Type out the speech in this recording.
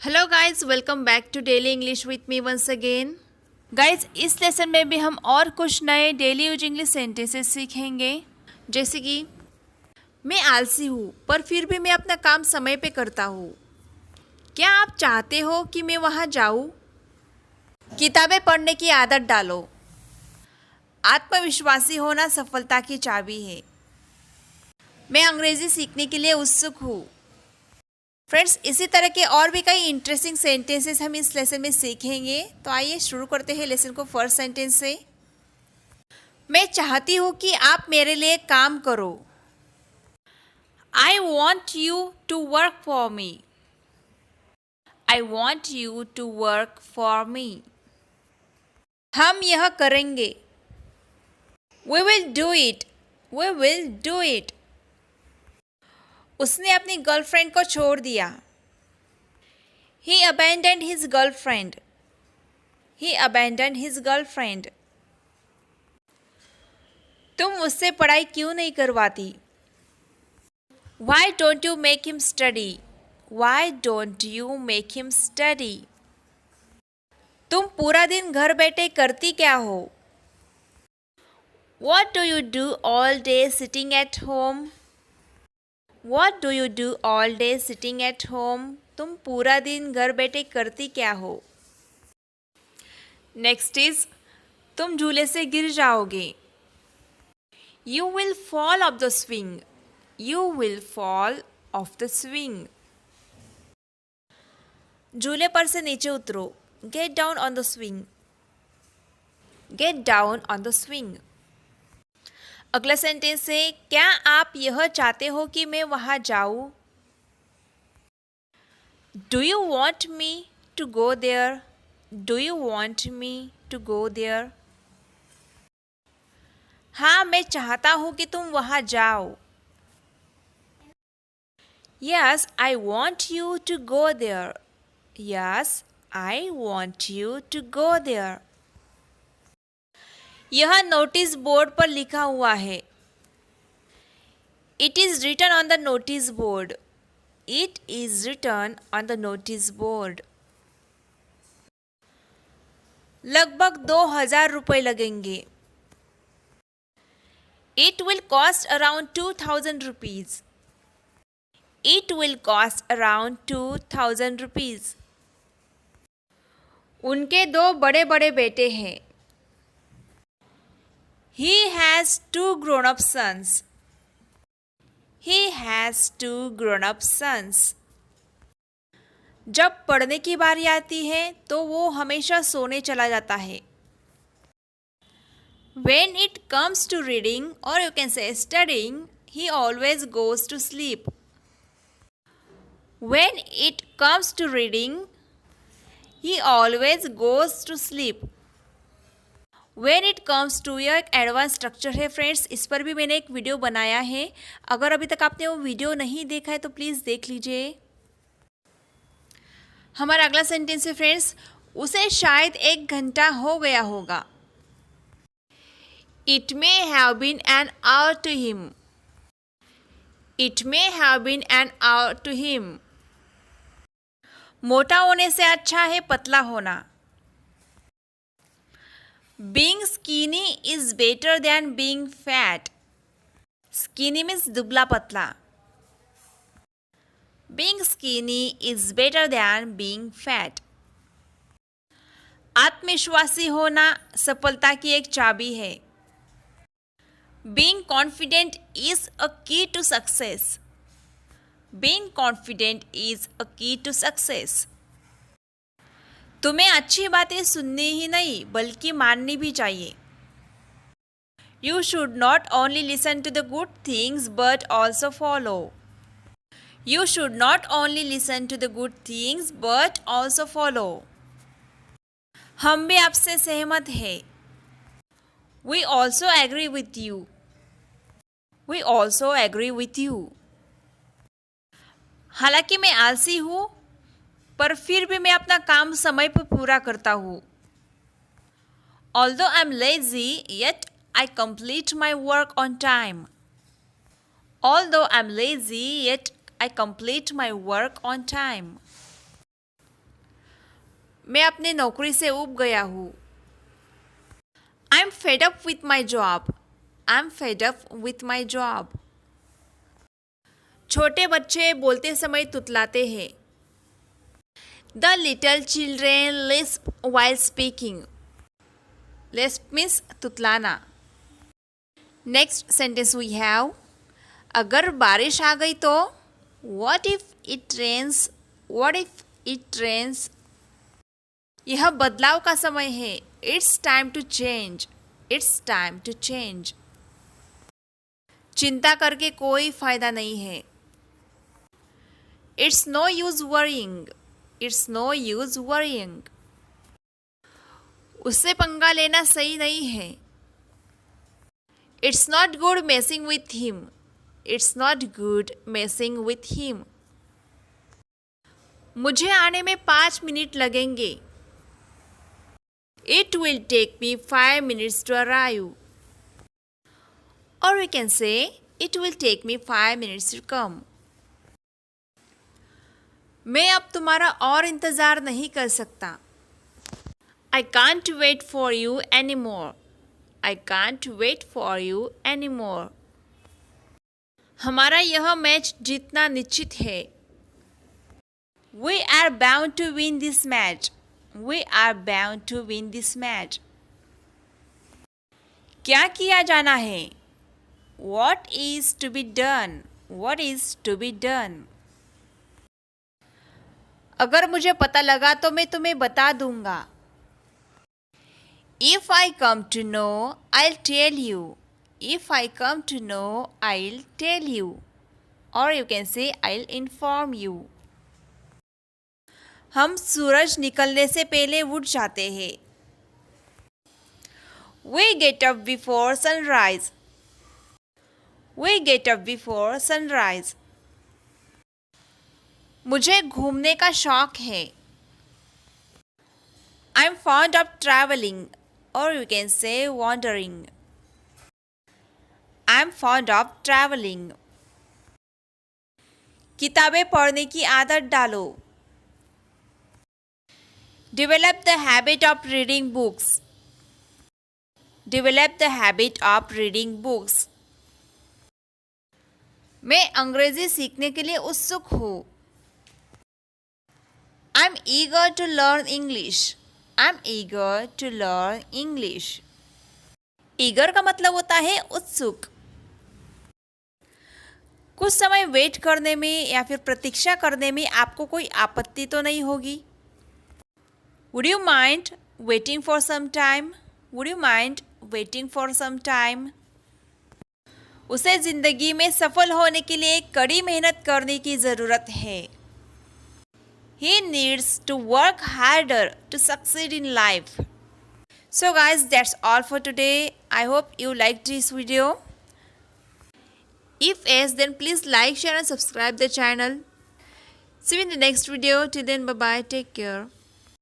Hello guys, welcome back to daily English with me once again. Guys, इस lesson में भी हम और कुछ नए डेली यूज इंग्लिश सेंटेंसेस सीखेंगे। जैसे कि मैं आलसी हूँ पर फिर भी मैं अपना काम समय पे करता हूँ। क्या आप चाहते हो कि मैं वहाँ जाऊँ? किताबें पढ़ने की आदत डालो। आत्मविश्वासी होना सफलता की चाबी है। मैं अंग्रेजी सीखने के लिए उत्सुक हूँ। फ्रेंड्स, इसी तरह के और भी कई इंटरेस्टिंग सेंटेंसेस हम इस लेसन में सीखेंगे। तो आइए शुरू करते हैं लेसन को फर्स्ट सेंटेंस से। मैं चाहती हूँ कि आप मेरे लिए काम करो। I want you to work for me. I want you to work for me. हम यह करेंगे। We will do it. We will do it. उसने अपनी गर्लफ्रेंड को छोड़ दिया। He abandoned his girlfriend. He abandoned his girlfriend. तुम मुझसे पढ़ाई क्यों नहीं करवाती? Why don't you make him study? Why don't you make him study? तुम पूरा दिन घर बैठे करती क्या हो? What do you do all day sitting at home? What do you do all day sitting at home? तुम पूरा दिन घर बैठे करती क्या हो? नेक्स्ट इज तुम झूले से गिर जाओगे। You will fall off the swing. You will fall off the swing. झूले पर से नीचे उतरो। Get down on the swing. Get down on the swing. अगला सेंटेंस है क्या आप यह चाहते हो कि मैं वहां जाऊं? Do you want me to go there? Do you want me to go there? हाँ, मैं चाहता हूँ कि तुम वहाँ जाओ। Yes, I want you to go there. Yes, I want you to go there. यह नोटिस बोर्ड पर लिखा हुआ है। It is written on the notice board. It is written on the notice board. लगभग 2000 रुपये लगेंगे। It will cost around 2000 rupees. It will cost around 2000 rupees. उनके दो बड़े बड़े बेटे हैं। He has two grown-up sons. He has two grown-up sons. जब पढ़ने की बारी आती है तो वो हमेशा सोने चला जाता है। When it comes to reading, or you can say studying, he always goes to sleep. When it comes to reading, he always goes to sleep. When it comes to यह एक एडवांस स्ट्रक्चर है friends, इस पर भी मैंने एक video बनाया है। अगर अभी तक आपने वो वीडियो नहीं देखा है तो प्लीज़ देख लीजिए। हमारा अगला सेंटेंस है फ्रेंड्स, उसे शायद 1 घंटा हो गया होगा। It may have been an hour to him. It may have been an hour to him. मोटा होने से अच्छा है पतला होना। Being skinny is better than being fat. Skinny means दुबला पतला। Being skinny is better than being fat. आत्मविश्वासी होना सफलता की एक चाबी है। Being confident is a key to success. Being confident is a key to success. तुम्हें अच्छी बातें सुननी ही नहीं बल्कि माननी भी चाहिए। You should not only listen to the good things but also follow. You should not only listen to the good things but also follow. हम भी आपसे सहमत हैं। We also agree with you. We also agree with you. हालांकि मैं आलसी हूँ पर फिर भी मैं अपना काम समय पर पूरा करता हूँ। Although I'm lazy, yet I complete my work on time. Although I'm lazy, yet I complete my work on time. मैं अपनी नौकरी से ऊब गया हूँ. I'm fed up with my job. I'm fed up with my job. छोटे बच्चे बोलते समय तुतलाते हैं. The little children lisp while speaking. Lisp means तुतलाना. Next sentence we have. अगर बारिश आ गई तो What if it rains? What if it rains? यह बदलाव का समय है. It's time to change. It's time to change. चिंता करके कोई फायदा नहीं है. It's no use worrying. It's no use worrying. उससे पंगा लेना सही नहीं है. It's not good messing with him. It's not good messing with him. मुझे आने में 5 मिनट लगेंगे. It will take me 5 minutes to arrive. Or we can say, it will take me 5 minutes to come. मैं अब तुम्हारा और इंतज़ार नहीं कर सकता. I can't wait for you anymore. I can't wait for you anymore. हमारा यह मैच जीतना निश्चित है. We are bound to win this match. We are bound to win this match. क्या किया जाना है? What is to be done? What is to be done? अगर मुझे पता लगा तो मैं तुम्हें बता दूंगा. If I come to know, I'll tell you. If I come to know, I'll tell you. Or you can say, I'll inform you. हम सूरज निकलने से पहले उठ जाते हैं. We get up before sunrise. We get up before sunrise. मुझे घूमने का शौक है. I'm fond of traveling. Or you can say wandering. I'm fond of traveling. किताबें पढ़ने की आदत डालो. Develop the habit of reading books. Develop the habit of reading books. मैं अंग्रेजी सीखने के लिए उत्सुक हूँ. I'm eager to learn English. I'm eager to learn English. Eager का मतलब होता है उत्सुक. कुछ समय वेट करने में या फिर प्रतीक्षा करने में आपको कोई आपत्ति तो नहीं होगी. Would you mind waiting for some time? Would you mind waiting for some time? उसे ज़िंदगी में सफल होने के लिए कड़ी मेहनत करने की ज़रूरत है. He needs to work harder to succeed in life. So guys, that's all for today. I hope you liked this video. If yes, then please like, share and subscribe the channel. See you in the next video. Till then, bye bye. Take care.